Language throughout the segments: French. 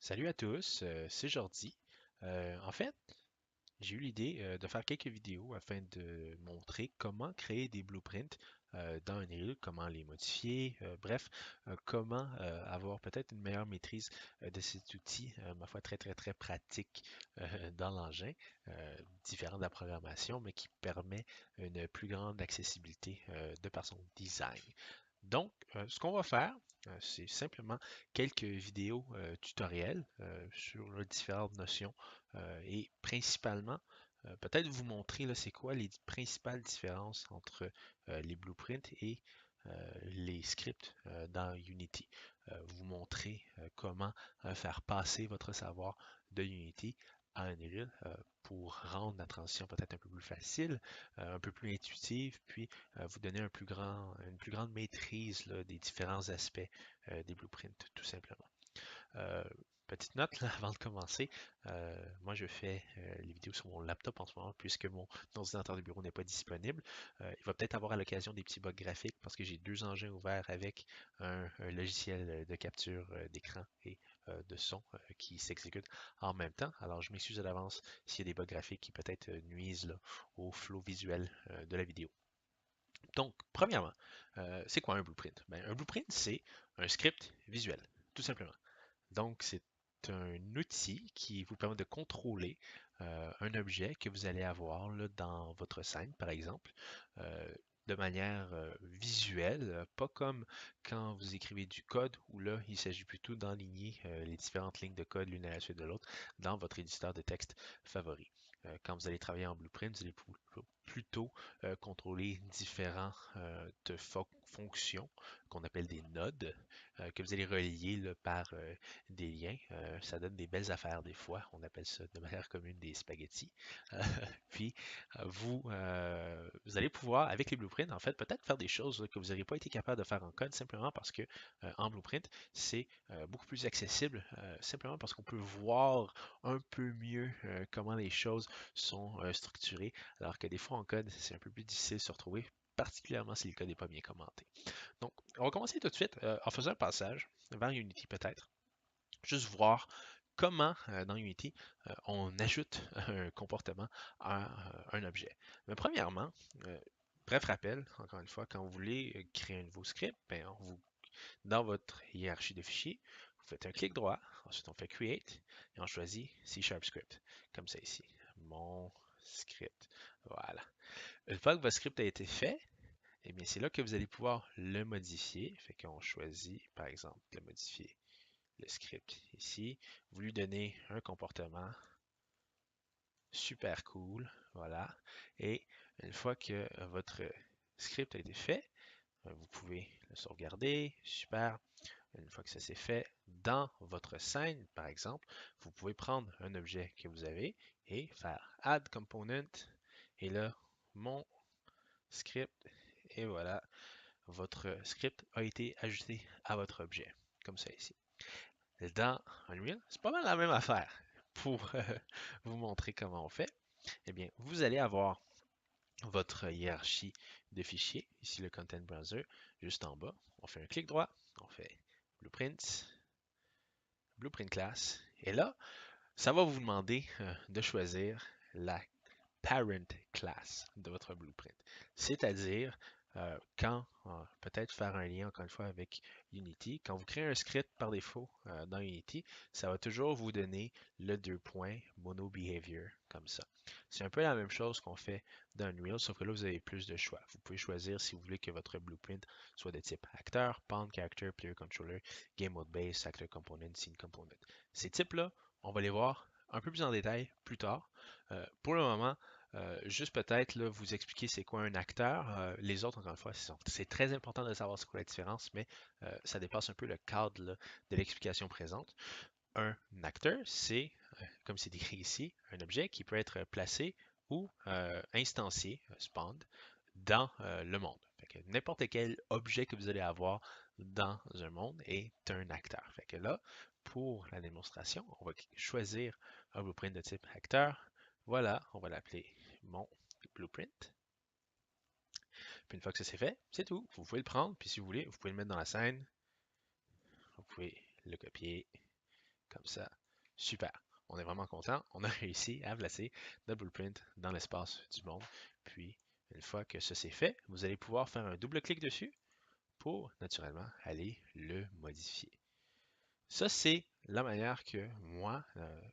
Salut à tous, c'est Jordi. En fait, j'ai eu l'idée de faire quelques vidéos afin de montrer comment créer des blueprints dans Unreal, comment les modifier, bref, comment avoir peut-être une meilleure maîtrise de cet outil, ma foi très pratique dans l'engin, différent de la programmation, mais qui permet une plus grande accessibilité de par son design. Donc, ce qu'on va faire, c'est simplement quelques vidéos tutoriels sur les différentes notions et principalement, peut-être vous montrer là, c'est quoi les principales différences entre les blueprints et les scripts dans Unity. Vous montrer comment faire passer votre savoir de Unity à Unreal pour rendre la transition peut-être un peu plus facile, un peu plus intuitive, puis vous donner une plus grande maîtrise là, des différents aspects des blueprints, tout simplement. Euh, Petite note là, avant de commencer, moi je fais les vidéos sur mon laptop en ce moment puisque mon ordinateur de bureau n'est pas disponible. Il va peut-être avoir à l'occasion des petits bugs graphiques parce que j'ai deux engins ouverts avec un logiciel de capture d'écran et de son qui s'exécute en même temps. Alors je m'excuse à l'avance s'il y a des bugs graphiques qui peut-être nuisent là, au flow visuel de la vidéo. Donc, premièrement, c'est quoi un blueprint? Ben, un blueprint, c'est un script visuel, tout simplement. Donc, c'est un outil qui vous permet de contrôler un objet que vous allez avoir là, dans votre scène, par exemple, euh, de manière visuelle, pas comme quand vous écrivez du code, où là, il s'agit plutôt d'enligner les différentes lignes de code l'une à la suite de l'autre dans votre éditeur de texte favori. Quand vous allez travailler en blueprint, vous allez plutôt contrôler différents fonctions qu'on appelle des nodes que vous allez relier là, par des liens. Ça donne des belles affaires des fois. On appelle ça de manière commune des spaghettis. Euh, Puis vous allez pouvoir, avec les blueprints, en fait, peut-être faire des choses là, que vous n'auriez pas été capable de faire en code simplement parce que en blueprint, c'est beaucoup plus accessible, simplement parce qu'on peut voir un peu mieux comment les choses sont structurées, alors que des fois en code, c'est un peu plus difficile de se retrouver, particulièrement si le code n'est pas bien commenté. Donc, on va commencer tout de suite en faisant un passage vers Unity peut-être. Juste voir comment dans Unity on ajoute un comportement à un objet. Mais premièrement, euh, bref rappel, encore une fois, quand vous voulez créer un nouveau script, ben, dans votre hiérarchie de fichiers, vous faites un clic droit, ensuite on fait Create et on choisit C# Script, comme ça ici. Mon script. Voilà. Une fois que votre script a été fait, eh bien, c'est là que vous allez pouvoir le modifier. Fait qu'on choisit, par exemple, de modifier le script ici. Vous lui donnez un comportement super cool. Voilà. Et une fois que votre script a été fait, vous pouvez le sauvegarder. Super. Une fois que ça s'est fait, dans votre scène, par exemple, vous pouvez prendre un objet que vous avez et faire Add Component. Et là, mon script. Et voilà, votre script a été ajouté à votre objet, comme ça ici. Dans Unreal, c'est pas mal la même affaire. Pour vous montrer comment on fait, eh bien, vous allez avoir votre hiérarchie de fichiers, ici le Content Browser, juste en bas. On fait un clic droit, on fait Blueprints, Blueprint Class, et là, ça va vous demander de choisir la parent class de votre blueprint. C'est-à-dire, quand, peut-être faire un lien encore une fois avec Unity, quand vous créez un script par défaut dans Unity, ça va toujours vous donner le deux points mono behavior comme ça. C'est un peu la même chose qu'on fait dans Unreal, sauf que là, vous avez plus de choix. Vous pouvez choisir si vous voulez que votre blueprint soit de type acteur, pawn character, player controller, game mode base, actor component, scene component. Ces types-là, on va les voir un peu plus en détail plus tard. Pour le moment, juste peut-être là, vous expliquer c'est quoi un acteur. Les autres, encore une fois, c'est très important de savoir c'est quoi la différence, mais ça dépasse un peu le cadre là, de l'explication présente. Un acteur, c'est, comme c'est décrit ici, un objet qui peut être placé ou instancié, spawned, dans le monde. Fait que n'importe quel objet que vous allez avoir dans un monde est un acteur. Fait que là, pour la démonstration, on va choisir un blueprint de type acteur. Voilà, on va l'appeler mon blueprint. Puis une fois que ça c'est fait, c'est tout. Vous pouvez le prendre, puis si vous voulez, vous pouvez le mettre dans la scène. Vous pouvez le copier, comme ça. Super. On est vraiment content. On a réussi à placer notre blueprint dans l'espace du monde. Puis, une fois que ça c'est fait, vous allez pouvoir faire un double clic dessus pour naturellement aller le modifier. Ça, c'est la manière que moi,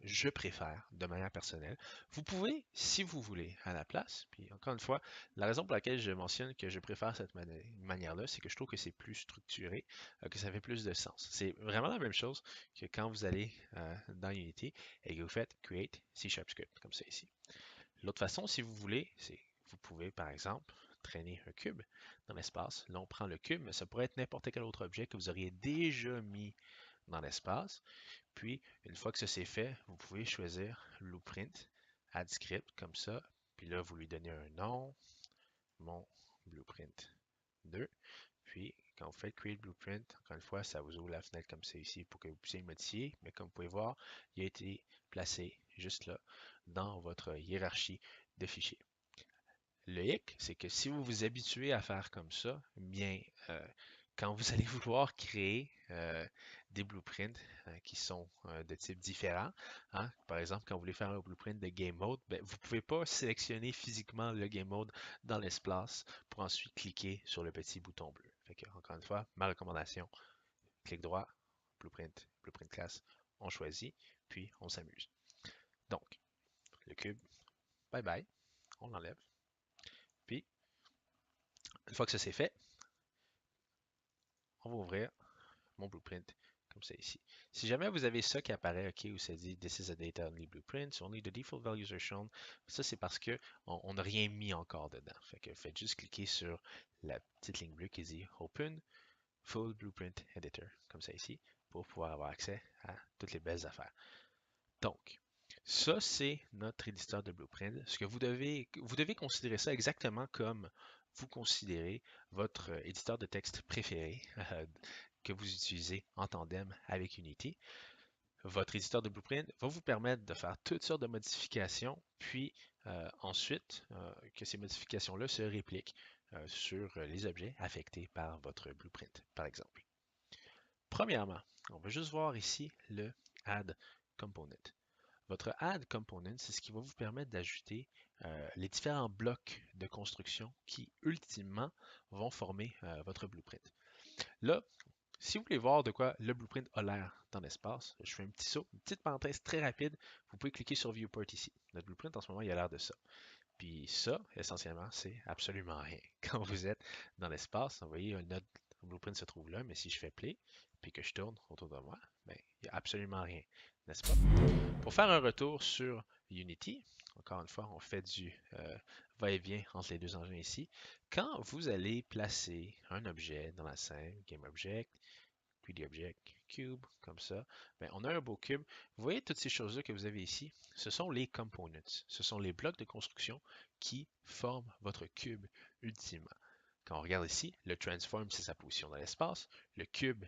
je préfère de manière personnelle. Vous pouvez, si vous voulez, à la place, puis encore une fois, la raison pour laquelle je mentionne que je préfère cette manière-là, c'est que je trouve que c'est plus structuré, que ça fait plus de sens. C'est vraiment la même chose que quand vous allez dans Unity et que vous faites Create C# Script, comme ça ici. L'autre façon, si vous voulez, c'est vous pouvez, par exemple, traîner un cube dans l'espace. Là, on prend le cube, mais ça pourrait être n'importe quel autre objet que vous auriez déjà mis dans l'espace. Puis, une fois que ça c'est fait, vous pouvez choisir Blueprint, Add Script, comme ça. Puis là, vous lui donnez un nom, mon Blueprint 2. Puis, quand vous faites Create Blueprint, encore une fois, ça vous ouvre la fenêtre comme ça ici pour que vous puissiez le modifier. Mais comme vous pouvez voir, il a été placé juste là dans votre hiérarchie de fichiers. Le hic, c'est que si vous vous habituez à faire comme ça, bien, quand vous allez vouloir créer des blueprints qui sont de type différent, hein, par exemple, quand vous voulez faire un blueprint de game mode, ben, vous ne pouvez pas sélectionner physiquement le game mode dans l'espace pour ensuite cliquer sur le petit bouton bleu. Fait que, encore une fois, ma recommandation, clic droit, blueprint, blueprint class, on choisit, puis on s'amuse. Donc, le cube, bye bye, on l'enlève, puis une fois que ça c'est fait, on va ouvrir mon blueprint comme ça ici. Si jamais vous avez ça qui apparaît, OK, où ça dit This is a data only blueprint, only the default values are shown, ça c'est parce que on n'a rien mis encore dedans. Fait que faites juste cliquer sur la petite ligne bleue qui dit Open Full Blueprint Editor, comme ça ici, pour pouvoir avoir accès à toutes les belles affaires. Donc, ça c'est notre éditeur de blueprint. Ce que vous devez considérer ça exactement comme vous considérez votre éditeur de texte préféré que vous utilisez en tandem avec Unity. Votre éditeur de blueprint va vous permettre de faire toutes sortes de modifications, puis ensuite que ces modifications-là se répliquent sur les objets affectés par votre blueprint, par exemple. Premièrement, on va juste voir ici le Add Component. Votre Add Component, c'est ce qui va vous permettre d'ajouter les différents blocs de construction qui, ultimement, vont former votre blueprint. Là, si vous voulez voir de quoi le blueprint a l'air dans l'espace, je fais un petit saut, une petite parenthèse très rapide. Vous pouvez cliquer sur Viewport ici. Notre blueprint en ce moment, il a l'air de ça. Puis ça, essentiellement, c'est absolument rien. Quand vous êtes dans l'espace, vous voyez, notre blueprint se trouve là, mais si je fais play, puis que je tourne autour de moi, ben, il n'y a absolument rien, n'est-ce pas? Pour faire un retour sur Unity, encore une fois, on fait du va-et-vient entre les deux engins ici. Quand vous allez placer un objet dans la scène, GameObject, 3DObject, Cube, comme ça, ben, on a un beau cube. Vous voyez toutes ces choses-là que vous avez ici? Ce sont les components. Ce sont les blocs de construction qui forment votre cube ultimement. Quand on regarde ici, le transform, c'est sa position dans l'espace. Le cube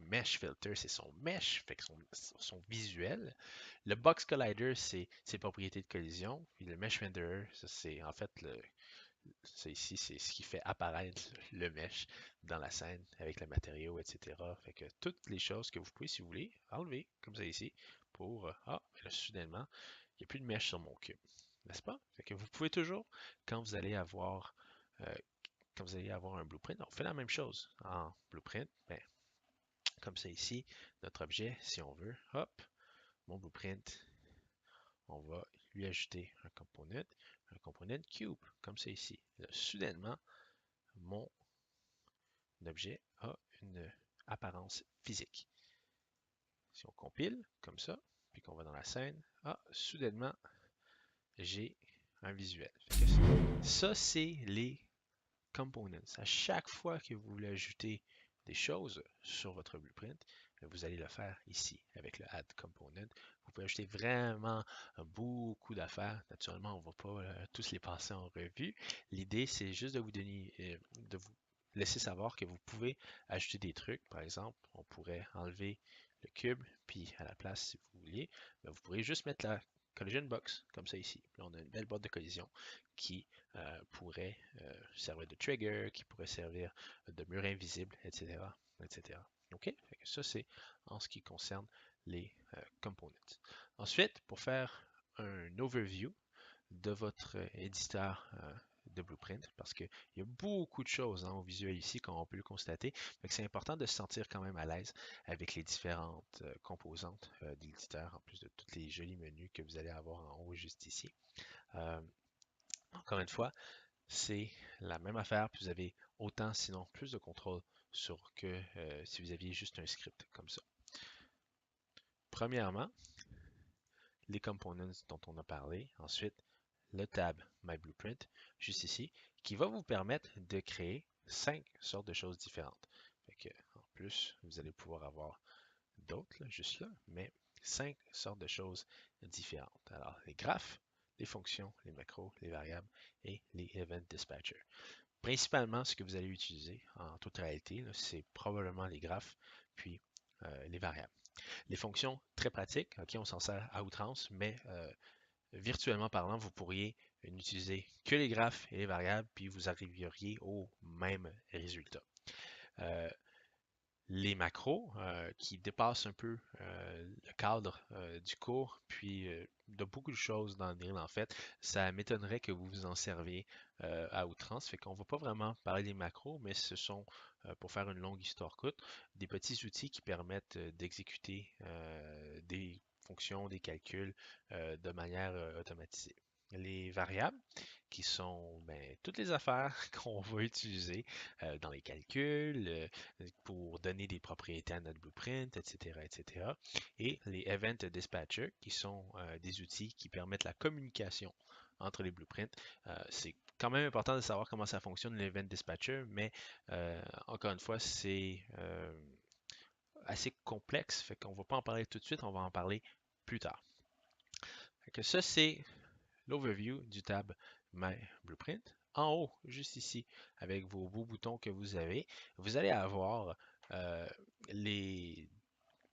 mesh filter, c'est son mesh, fait que son visuel. Le box collider, c'est ses propriétés de collision. Puis le mesh renderer, c'est en fait ça ici, c'est ce qui fait apparaître le mesh dans la scène avec le matériau, etc. Fait que toutes les choses que vous pouvez, si vous voulez, enlever, comme ça ici, pour là, soudainement, il n'y a plus de mesh sur mon cube. N'est-ce pas? Fait que vous pouvez toujours, quand vous allez avoir euh, un blueprint, on fait la même chose en blueprint, ben, comme ça ici, notre objet, si on veut, hop, mon blueprint, on va lui ajouter un component cube, comme ça ici. Là, soudainement, mon objet a une apparence physique. Si on compile, comme ça, puis qu'on va dans la scène, soudainement, j'ai un visuel. Ça, c'est les components. À chaque fois que vous voulez ajouter des choses sur votre blueprint, vous allez le faire ici avec le Add Component. Vous pouvez ajouter vraiment beaucoup d'affaires. Naturellement, on ne va pas tous les passer en revue. L'idée, c'est juste de vous donner, de vous laisser savoir que vous pouvez ajouter des trucs. Par exemple, on pourrait enlever le cube, puis à la place, si vous vouliez, vous pourrez juste mettre la collision box, comme ça ici. Là, on a une belle boîte de collision qui pourrait servir de trigger, qui pourrait servir de mur invisible, etc. etc. OK? Ça, c'est en ce qui concerne les components. Ensuite, pour faire un overview de votre éditeur de Blueprint, parce qu'il y a beaucoup de choses au visuel ici, comme on peut le constater. C'est important de se sentir quand même à l'aise avec les différentes composantes de l'éditeur, en plus de tous les jolis menus que vous allez avoir en haut juste ici. Euh, Encore une fois, c'est la même affaire, puis vous avez autant, sinon plus de contrôle sur que si vous aviez juste un script comme ça. Premièrement, les components dont on a parlé. Ensuite, le tab My Blueprint, juste ici, qui va vous permettre de créer 5 sortes de choses différentes. En plus, vous allez pouvoir avoir d'autres, juste là, mais 5 sortes de choses différentes. Alors, les graphes, les fonctions, les macros, les variables et les Event Dispatcher. Principalement, ce que vous allez utiliser en toute réalité, c'est probablement les graphes, puis les variables. Les fonctions, très pratiques, ok, on s'en sert à outrance, mais virtuellement parlant, vous pourriez n'utiliser que les graphes et les variables, puis vous arriveriez au même résultat. Euh, les macros qui dépassent un peu le cadre du cours, puis de beaucoup de choses dans le drill en fait, ça m'étonnerait que vous vous en serviez à outrance. Fait qu'on ne va pas vraiment parler des macros, mais ce sont, pour faire une longue histoire courte, des petits outils qui permettent d'exécuter des fonctions, des calculs de manière automatisée. Les variables, qui sont toutes les affaires qu'on va utiliser dans les calculs, pour donner des propriétés à notre blueprint, etc., etc. Et les Event Dispatcher, qui sont des outils qui permettent la communication entre les blueprints. C'est quand même important de savoir comment ça fonctionne, l'Event Dispatcher, mais encore une fois, c'est assez complexe, fait qu'on ne va pas en parler tout de suite, on va en parler plus tard. Fait que ça, c'est l'overview du tab My Blueprint. En haut, juste ici, avec vos beaux boutons que vous avez, vous allez avoir les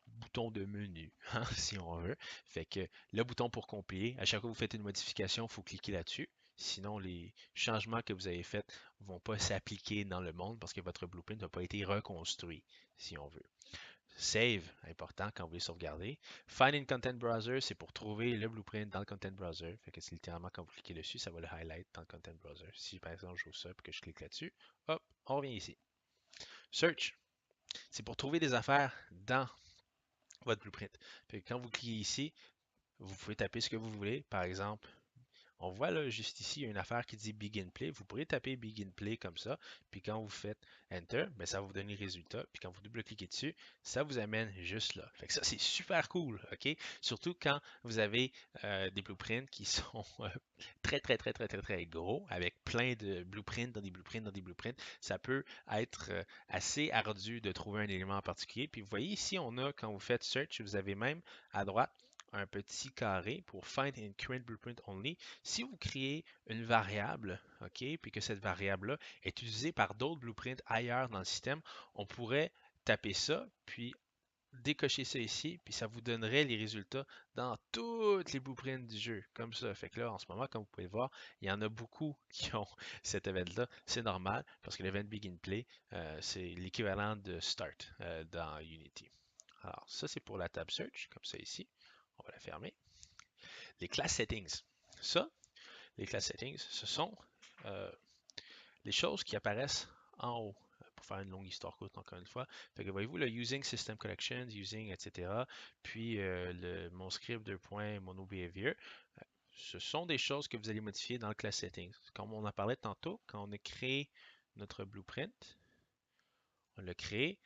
boutons de menu, hein, si on veut. Fait que le bouton pour compiler, à chaque fois que vous faites une modification, il faut cliquer là-dessus. Sinon, les changements que vous avez faits ne vont pas s'appliquer dans le monde parce que votre blueprint n'a pas été reconstruit, si on veut. Save, important quand vous voulez sauvegarder. Find in Content Browser, c'est pour trouver le blueprint dans le Content Browser. Fait que c'est littéralement quand vous cliquez dessus, ça va le highlight dans le Content Browser. Si par exemple je joue ça et que je clique là-dessus, hop, on revient ici. Search, c'est pour trouver des affaires dans votre blueprint. Fait que quand vous cliquez ici, vous pouvez taper ce que vous voulez. Par exemple, on voit là, juste ici, il y a une affaire qui dit Begin Play. Vous pourrez taper Begin Play comme ça. Puis quand vous faites Enter, ça va vous donner le résultat. Puis quand vous double-cliquez dessus, ça vous amène juste là. Fait que ça, c'est super cool, OK? Surtout quand vous avez des blueprints qui sont très, très, très, très, très, très gros, avec plein de blueprints dans des blueprints dans des blueprints. Ça peut être assez ardu de trouver un élément en particulier. Puis vous voyez ici, on a, quand vous faites Search, vous avez même à droite un petit carré pour Find and Current Blueprint Only. Si vous créez une variable, OK, puis que cette variable-là est utilisée par d'autres blueprints ailleurs dans le système, on pourrait taper ça, puis décocher ça ici, puis ça vous donnerait les résultats dans toutes les blueprints du jeu, comme ça. Fait que là, en ce moment, comme vous pouvez le voir, il y en a beaucoup qui ont cet event-là. C'est normal, parce que l'event Begin Play, c'est l'équivalent de Start dans Unity. Alors, ça, c'est pour la tab Search, comme ça ici. On va la fermer. Les class settings. Ça, les class settings, ce sont les choses qui apparaissent en haut. Pour faire une longue histoire courte, encore une fois. Fait que voyez-vous, le using system collections, using, etc. Puis mon script 2.monoBehavior. Ce sont des choses que vous allez modifier dans le class settings. Comme on en parlait tantôt, quand on a créé notre blueprint, on l'a créé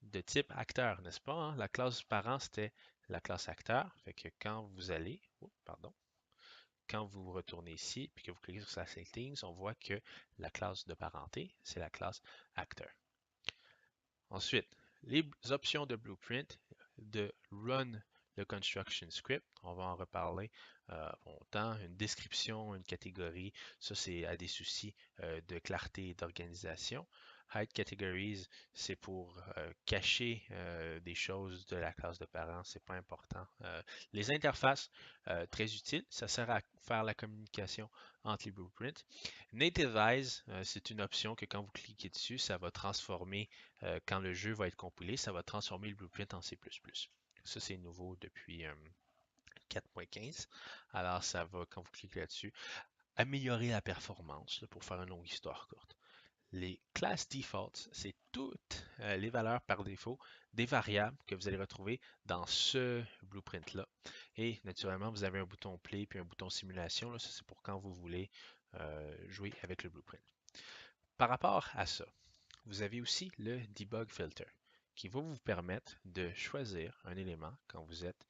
de type acteur, n'est-ce pas? Hein? La classe parent, c'était la classe acteur. Fait que quand vous allez, pardon, quand vous retournez ici puis que vous cliquez sur sa settings, on voit que la classe de parenté, c'est la classe acteur. Ensuite, les options de blueprint, de run le construction script, on va en reparler longtemps, une description, une catégorie, ça c'est à des soucis de clarté et d'organisation. Hide categories, c'est pour cacher des choses de la classe de parents, c'est pas important. Les interfaces, très utiles, ça sert à faire la communication entre les blueprints. Nativize, c'est une option que quand vous cliquez dessus, ça va transformer, quand le jeu va être compilé, ça va transformer le blueprint en C++. Ça, c'est nouveau depuis 4.15. Alors, ça va, quand vous cliquez là-dessus, améliorer la performance là, pour faire une longue histoire courte. Les classes defaults, c'est toutes les valeurs par défaut des variables que vous allez retrouver dans ce blueprint-là. Et naturellement, vous avez un bouton play puis un bouton simulation. Là, ça, c'est pour quand vous voulez jouer avec le blueprint. Par rapport à ça, vous avez aussi le debug filter qui va vous permettre de choisir un élément quand vous êtes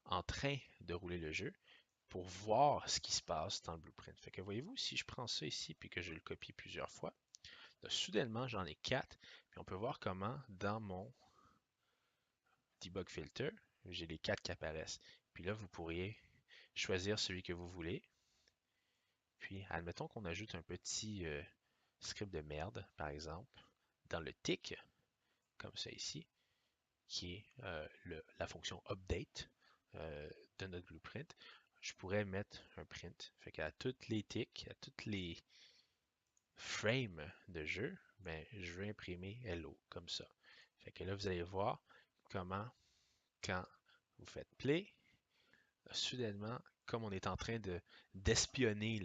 en train de rouler le jeu pour voir ce qui se passe dans le blueprint. Fait que voyez-vous, si je prends ça ici puis que je le copie plusieurs fois, là, soudainement j'en ai 4, puis on peut voir comment dans mon debug filter, j'ai les 4 qui apparaissent. Puis là, vous pourriez choisir celui que vous voulez. Puis admettons qu'on ajoute un petit script de merde, par exemple, dans le tick, comme ça ici, qui est la fonction update de notre blueprint. Je pourrais mettre un print. Fait qu'à toutes les ticks, à toutes les frames de jeu, ben, je vais imprimer hello comme ça. Fait que là, vous allez voir comment, quand vous faites play, soudainement, comme on est en train d'espionner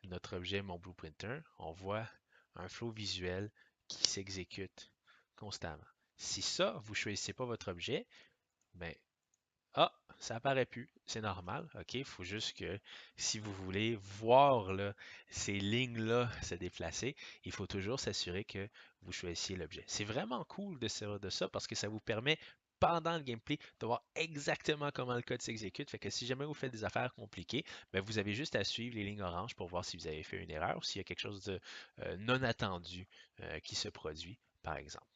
notre objet, mon blueprinter, on voit un flow visuel qui s'exécute constamment. Si ça, vous ne choisissez pas votre objet, ben, ça apparaît plus. C'est normal, ok? Il faut juste que si vous voulez voir là, ces lignes-là se déplacer, il faut toujours s'assurer que vous choisissiez l'objet. C'est vraiment cool de servir de ça parce que ça vous permet, pendant le gameplay, de voir exactement comment le code s'exécute. Fait que si jamais vous faites des affaires compliquées, ben vous avez juste à suivre les lignes oranges pour voir si vous avez fait une erreur ou s'il y a quelque chose de non attendu qui se produit, par exemple.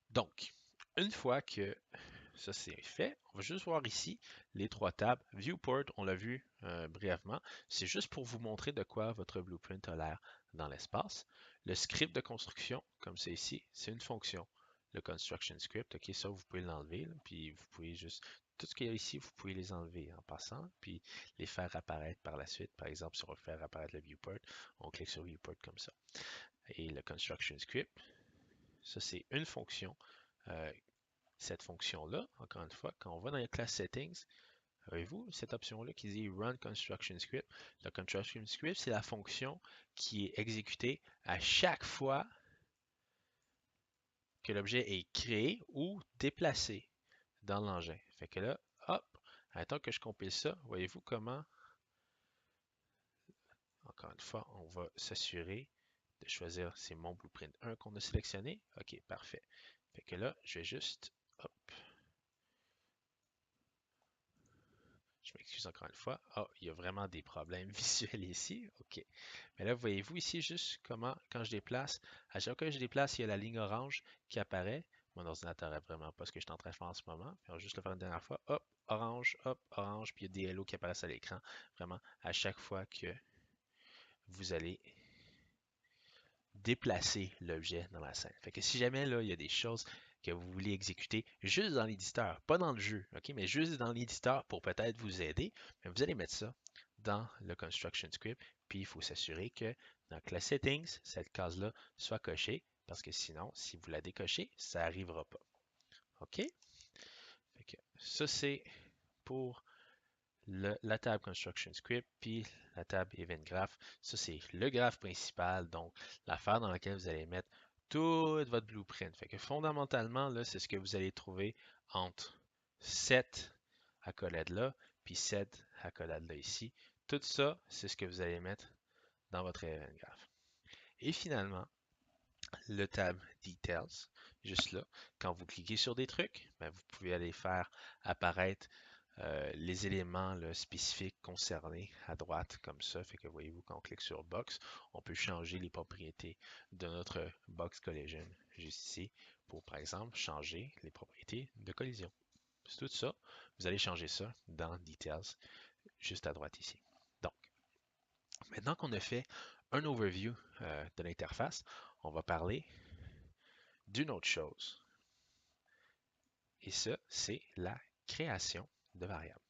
Donc, une fois que ça, c'est fait. On va juste voir ici les trois tables. Viewport, on l'a vu brièvement. C'est juste pour vous montrer de quoi votre blueprint a l'air dans l'espace. Le script de construction, comme c'est ici, c'est une fonction. Le construction script, ok, ça, vous pouvez l'enlever. Puis vous pouvez juste... Tout ce qu'il y a ici, vous pouvez les enlever en passant, puis les faire apparaître par la suite. Par exemple, si on veut faire apparaître le viewport, on clique sur viewport comme ça. Et le construction script, ça, c'est une fonction cette fonction-là, encore une fois, quand on va dans les class settings, avez-vous cette option-là qui dit Run Construction Script? Le Construction Script, c'est la fonction qui est exécutée à chaque fois que l'objet est créé ou déplacé dans l'engin. Fait que là, hop, attends que je compile ça, voyez-vous comment, encore une fois, on va s'assurer de choisir, c'est mon blueprint 1 qu'on a sélectionné. OK, parfait. Fait que là, je vais juste, hop, je m'excuse encore une fois. Ah, il y a vraiment des problèmes visuels ici. OK. Mais là, voyez-vous ici juste comment, quand je déplace, à chaque fois que je déplace, il y a la ligne orange qui apparaît. Mon ordinateur n'a vraiment pas ce que je suis en train de faire en ce moment. On va juste le faire une dernière fois. Hop, orange, puis il y a des hello qui apparaissent à l'écran. Vraiment, à chaque fois que vous allez déplacer l'objet dans la scène. Fait que si jamais là, il y a des choses que vous voulez exécuter juste dans l'éditeur, pas dans le jeu, ok, mais juste dans l'éditeur pour peut-être vous aider, mais vous allez mettre ça dans le construction script, puis il faut s'assurer que dans Class Settings, cette case-là soit cochée, parce que sinon, si vous la décochez, ça n'arrivera pas. OK? Fait que ça, c'est pour la table Construction Script, puis la table Event Graph. Ça, c'est le graphe principal, donc l'affaire dans laquelle vous allez mettre tout votre blueprint. Fait que fondamentalement, là, c'est ce que vous allez trouver entre cette accolade-là, puis cette accolade-là ici. Tout ça, c'est ce que vous allez mettre dans votre Event Graph. Et finalement, le tab Details, juste là, quand vous cliquez sur des trucs, ben, vous pouvez aller faire apparaître les éléments là, spécifiques concernés à droite comme ça. Fait que voyez-vous, quand on clique sur Box, on peut changer les propriétés de notre Box Collision juste ici pour, par exemple, changer les propriétés de collision. C'est tout ça. Vous allez changer ça dans Details, juste à droite ici. Donc, maintenant qu'on a fait un overview de l'interface, on va parler d'une autre chose. Et ça, c'est la création de variables.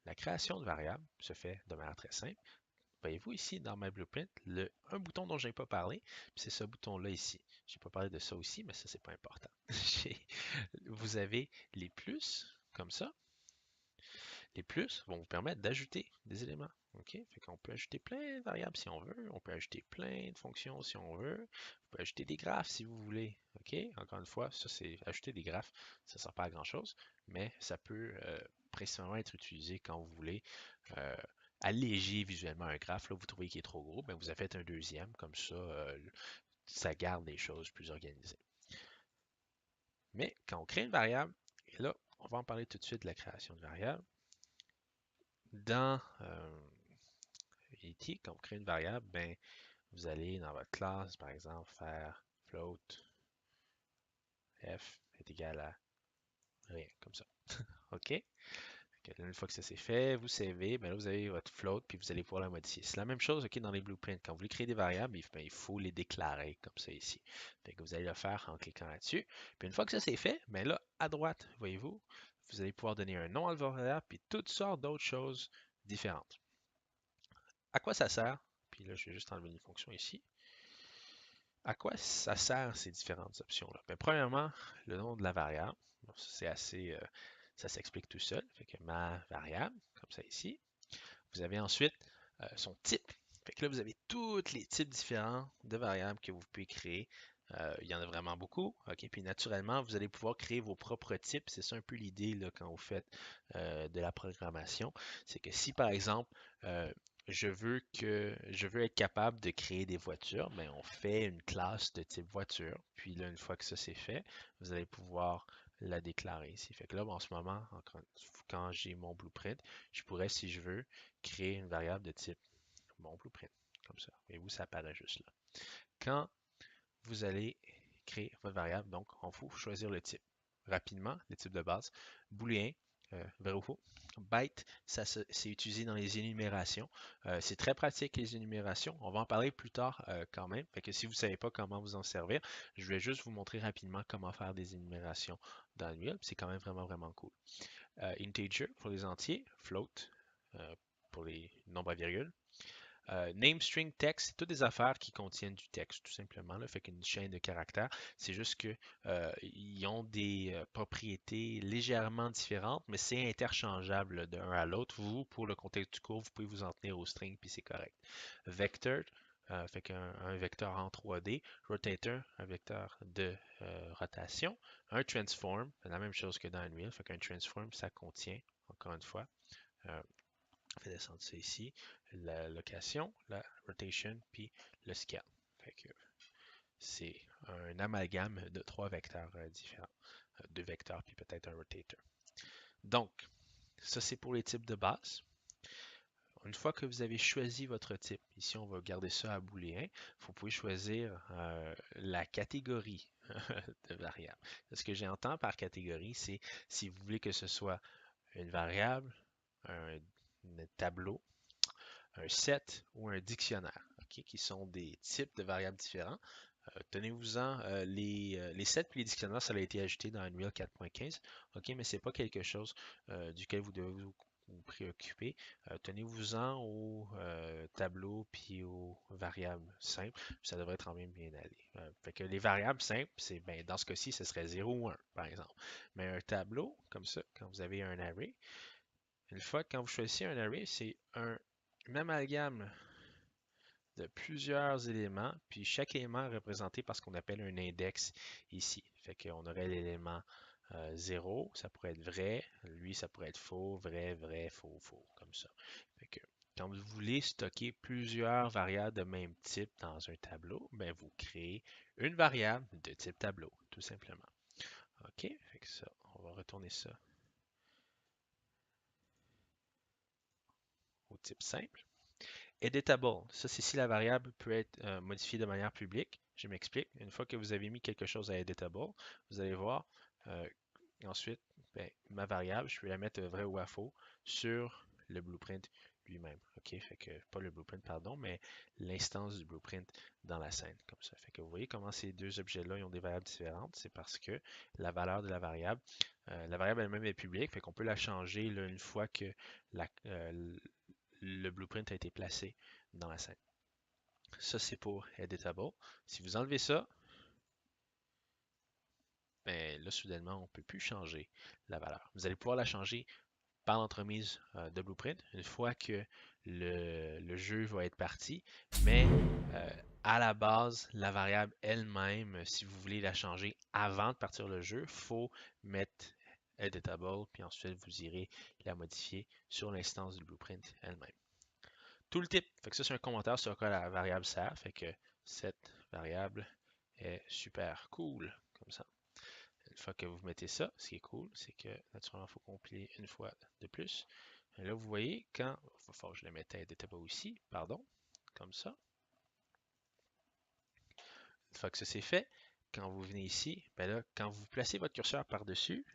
La création de variables se fait de manière très simple. voyez-vous ici dans My Blueprint, un bouton dont je n'ai pas parlé, c'est ce bouton-là ici. Je n'ai pas parlé de ça aussi, mais ça, c'est pas important. Vous avez les plus, comme ça. Les plus vont vous permettre d'ajouter des éléments. OK? Fait qu'on peut ajouter plein de variables si on veut. On peut ajouter plein de fonctions si on veut. On peut ajouter des graphes si vous voulez. OK? Encore une fois, ça c'est ajouter des graphes. Ça ne sert pas à grand chose, mais ça peut principalement être utilisé quand vous voulez alléger visuellement un graphe. Là, vous trouvez qu'il est trop gros, ben vous avez fait un deuxième. Comme ça garde les choses plus organisées. Mais quand on crée une variable, et là, on va en parler tout de suite de la création de variables. Dans Unity, quand vous créez une variable, ben, vous allez dans votre classe, par exemple, faire float f est égal à rien, comme ça. OK? Une fois que ça c'est fait, vous savez, ben là, vous avez votre float, puis vous allez pouvoir la modifier. C'est la même chose ok, dans les blueprints. Quand vous voulez créer des variables, il faut les déclarer comme ça ici. Fait que vous allez le faire en cliquant là-dessus. Puis une fois que ça c'est fait, ben là, à droite, voyez-vous, vous allez pouvoir donner un nom à la variable, puis toutes sortes d'autres choses différentes. À quoi ça sert? Puis là, je vais juste enlever une fonction ici. À quoi ça sert ces différentes options-là? Ben, premièrement, le nom de la variable. C'est assez, ça s'explique tout seul. Fait que ma variable, comme ça ici. Vous avez ensuite son type. Fait que là, vous avez tous les types différents de variables que vous pouvez créer. Il y en a vraiment beaucoup. OK? Puis naturellement, vous allez pouvoir créer vos propres types. C'est ça un peu l'idée quand vous faites de la programmation. C'est que si par exemple, je veux être capable de créer des voitures, mais on fait une classe de type voiture. Puis là, une fois que ça c'est fait, vous allez pouvoir la déclarer ici. Fait que là, en ce moment, quand j'ai mon blueprint, je pourrais, si je veux, créer une variable de type mon blueprint. Comme ça. Et vous, ça apparaît juste là. Quand vous allez créer votre variable, donc, on faut choisir le type. Rapidement, le type de base. Booléen, vrai ou faux. Byte, c'est utilisé dans les énumérations. C'est très pratique les énumérations. On va en parler plus tard quand même. Fait que si vous ne savez pas comment vous en servir, je vais juste vous montrer rapidement comment faire des énumérations dans Unreal. C'est quand même vraiment cool. Integer pour les entiers, float pour les nombres à virgule. Name string text, c'est toutes des affaires qui contiennent du texte, tout simplement. Là, fait qu'une chaîne de caractères, c'est juste que ils ont des propriétés légèrement différentes, mais c'est interchangeable d'un à l'autre. Vous, pour le contexte du cours, vous pouvez vous en tenir au string, puis c'est correct. Vector, fait qu'un vecteur en 3D. Rotator, un vecteur de rotation. Un transform, la même chose que dans Unreal. Fait qu'un transform, ça contient, encore une fois, on fait descendre ça ici, la location, la rotation, puis le scale. Fait que c'est un amalgame de trois vecteurs différents. Deux vecteurs, puis peut-être un rotator. Donc, ça c'est pour les types de base. Une fois que vous avez choisi votre type, ici on va garder ça à booléen, vous pouvez choisir la catégorie de variable. Ce que j'entends par catégorie, c'est si vous voulez que ce soit une variable, un tableau, un set ou un dictionnaire, ok, qui sont des types de variables différents. Tenez-vous-en, les sets et les dictionnaires, ça a été ajouté dans Unreal 4.15, ok, mais ce n'est pas quelque chose duquel vous devez vous préoccuper. Tenez-vous-en aux tableaux puis aux variables simples, ça devrait quand même bien aller. Fait que les variables simples, c'est ben, dans ce cas-ci, ce serait 0 ou 1, par exemple. Mais un tableau, comme ça, quand vous avez un array, une fois quand vous choisissez un array, c'est un amalgame de plusieurs éléments, puis chaque élément est représenté par ce qu'on appelle un index ici. Fait qu'on aurait l'élément 0, ça pourrait être vrai, lui ça pourrait être faux, vrai, vrai, faux, faux, comme ça. Fait que quand vous voulez stocker plusieurs variables de même type dans un tableau, ben vous créez une variable de type tableau, tout simplement. OK, fait que ça, on va retourner ça au type simple. Editable, ça c'est si la variable peut être modifiée de manière publique. Je m'explique. Une fois que vous avez mis quelque chose à editable, vous allez voir euh, ensuite ben, ma variable, je peux la mettre vrai ou à faux sur le blueprint lui-même. OK, fait que pas le blueprint, pardon, mais l'instance du blueprint dans la scène, comme ça. Fait que vous voyez comment ces deux objets-là ont des variables différentes. C'est parce que la valeur de la variable elle-même est publique, fait qu'on peut la changer là, une fois que le blueprint a été placé dans la scène. Ça, c'est pour Editable. Si vous enlevez ça, ben là, soudainement, on ne peut plus changer la valeur. Vous allez pouvoir la changer par l'entremise de Blueprint une fois que le jeu va être parti. Mais à la base, la variable elle-même, si vous voulez la changer avant de partir le jeu, il faut mettre Editable, puis ensuite vous irez la modifier sur l'instance du Blueprint elle-même. Tooltip, fait que ça c'est un commentaire sur quoi la variable sert, fait que cette variable est super cool, comme ça. Une fois que vous mettez ça, ce qui est cool, c'est que naturellement, il faut compiler une fois de plus. Et là, vous voyez, quand, il va falloir que je le mette à Editable aussi, pardon, comme ça. Une fois que ça c'est fait, quand vous venez ici, ben là, quand vous placez votre curseur par-dessus,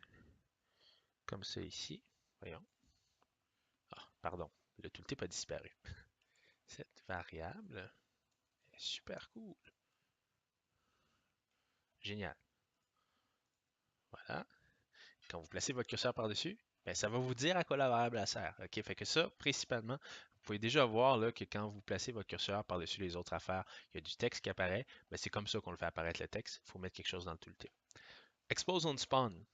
comme ça ici, voyons, ah, pardon, le tooltip a disparu. Cette variable est super cool. Génial. Voilà. Quand vous placez votre curseur par-dessus, ben, ça va vous dire à quoi la variable elle sert. OK? Fait que ça, principalement, vous pouvez déjà voir là, que quand vous placez votre curseur par-dessus les autres affaires, il y a du texte qui apparaît. Ben, c'est comme ça qu'on le fait apparaître le texte. Il faut mettre quelque chose dans le tooltip. Expose on spawn.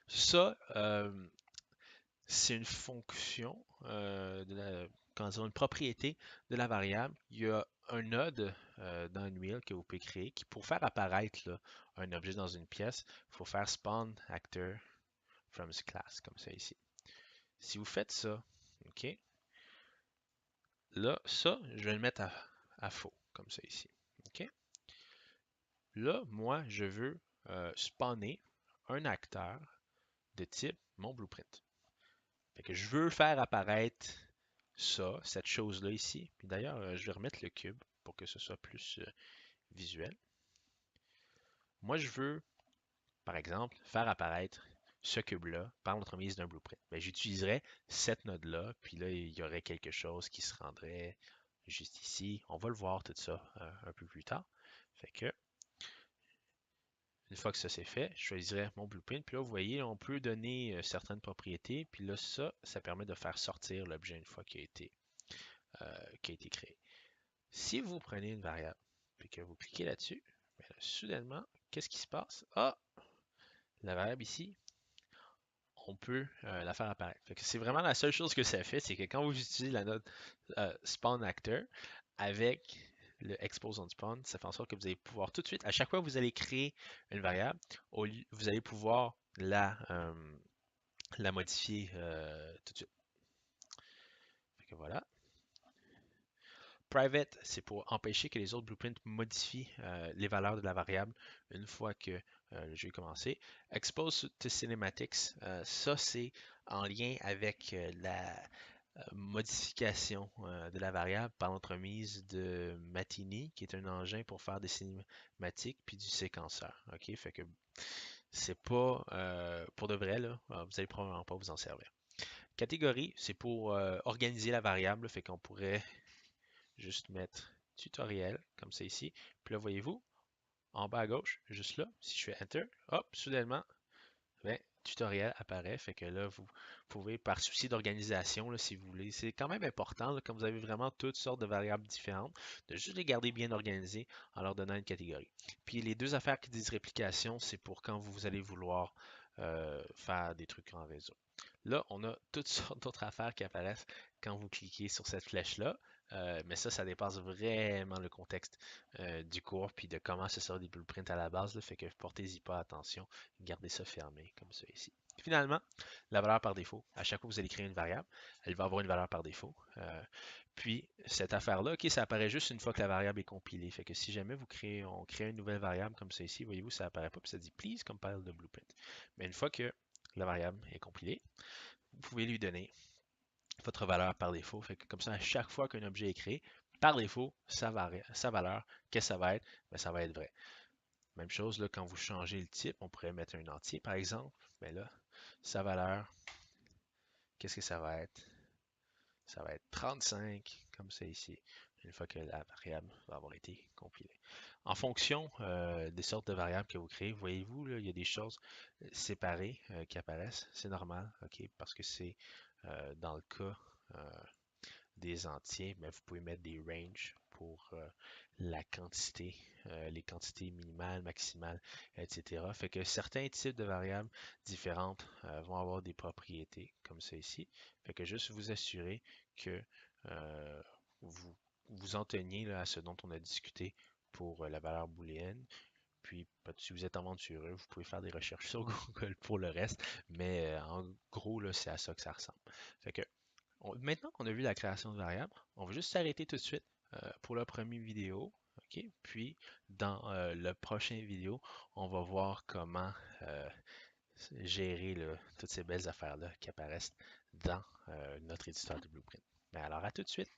Ça, c'est une fonction, comment dire, une propriété de la variable. Il y a un node dans Unreal que vous pouvez créer qui, pour faire apparaître là, un objet dans une pièce, il faut faire spawn actor from this class, comme ça ici. Si vous faites ça, OK, là, ça, je vais le mettre à faux, comme ça ici. OK? Là, moi, je veux spawner un acteur de type mon blueprint. Fait que je veux faire apparaître ça, cette chose-là ici. Puis d'ailleurs, je vais remettre le cube pour que ce soit plus visuel. Moi, je veux, par exemple, faire apparaître ce cube-là par l'entremise d'un blueprint. Ben, j'utiliserais cette node-là, puis là, il y aurait quelque chose qui se rendrait juste ici. On va le voir tout ça un peu plus tard. Fait que, une fois que ça c'est fait, je choisirais mon blueprint. Puis là, vous voyez, on peut donner certaines propriétés. Puis là, ça permet de faire sortir l'objet une fois qu'il a été créé. Si vous prenez une variable et que vous cliquez là-dessus, ben là, soudainement, qu'est-ce qui se passe? Ah! La variable ici, on peut la faire apparaître. C'est vraiment la seule chose que ça fait, c'est que quand vous utilisez la note spawn actor avec le expose on spawn, ça fait en sorte que vous allez pouvoir tout de suite, à chaque fois que vous allez créer une variable, vous allez pouvoir la modifier tout de suite. Voilà. Private, c'est pour empêcher que les autres blueprints modifient les valeurs de la variable une fois que le jeu est commencé. Expose to cinematics, ça c'est en lien avec la modification de la variable par l'entremise de Matini, qui est un engin pour faire des cinématiques puis du séquenceur. OK? Fait que c'est pas pour de vrai, là, vous allez probablement pas vous en servir. Catégorie, c'est pour organiser la variable, fait qu'on pourrait juste mettre tutoriel, comme ça ici. Puis là, voyez-vous, en bas à gauche, juste là, si je fais Enter, hop, soudainement, ben, tutoriel apparaît. Fait que là, vous pouvez, par souci d'organisation, là, si vous voulez, c'est quand même important, là, quand vous avez vraiment toutes sortes de variables différentes, de juste les garder bien organisées en leur donnant une catégorie. Puis les deux affaires qui disent réplication, c'est pour quand vous allez vouloir faire des trucs en réseau. Là, on a toutes sortes d'autres affaires qui apparaissent quand vous cliquez sur cette flèche-là. Mais ça dépasse vraiment le contexte du cours puis de comment se sort des blueprints à la base. Là, fait que portez-y pas attention. Gardez ça fermé comme ça ici. Finalement, la valeur par défaut. À chaque fois que vous allez créer une variable, elle va avoir une valeur par défaut. Puis cette affaire-là, ok, ça apparaît juste une fois que la variable est compilée. Fait que si jamais on crée une nouvelle variable comme ça ici, voyez-vous, ça apparaît pas, puis ça dit please compile the blueprint. Mais une fois que la variable est compilée, vous pouvez lui donner votre valeur par défaut. Fait que comme ça, à chaque fois qu'un objet est créé, par défaut, sa valeur, qu'est-ce que ça va être? Ben, ça va être vrai. Même chose, là, quand vous changez le type, on pourrait mettre un entier, par exemple. Ben là, sa valeur, qu'est-ce que ça va être? Ça va être 35, comme ça ici, une fois que la variable va avoir été compilée. En fonction des sortes de variables que vous créez, voyez-vous, il y a des choses séparées qui apparaissent. C'est normal, ok, parce que c'est dans le cas des entiers, mais vous pouvez mettre des ranges pour la quantité, les quantités minimales, maximales, etc. Fait que certains types de variables différentes vont avoir des propriétés, comme ça ici. Fait que juste vous assurer que vous vous en teniez là, à ce dont on a discuté pour la valeur booléenne. Puis, si vous êtes aventureux, vous pouvez faire des recherches sur Google pour le reste, mais en gros, là, c'est à ça que ça ressemble. Fait que, maintenant qu'on a vu la création de variables, on va juste s'arrêter tout de suite pour la première vidéo. OK? Puis, dans le prochain vidéo, on va voir comment gérer là, toutes ces belles affaires-là qui apparaissent dans notre éditeur de Blueprint. Mais alors, à tout de suite!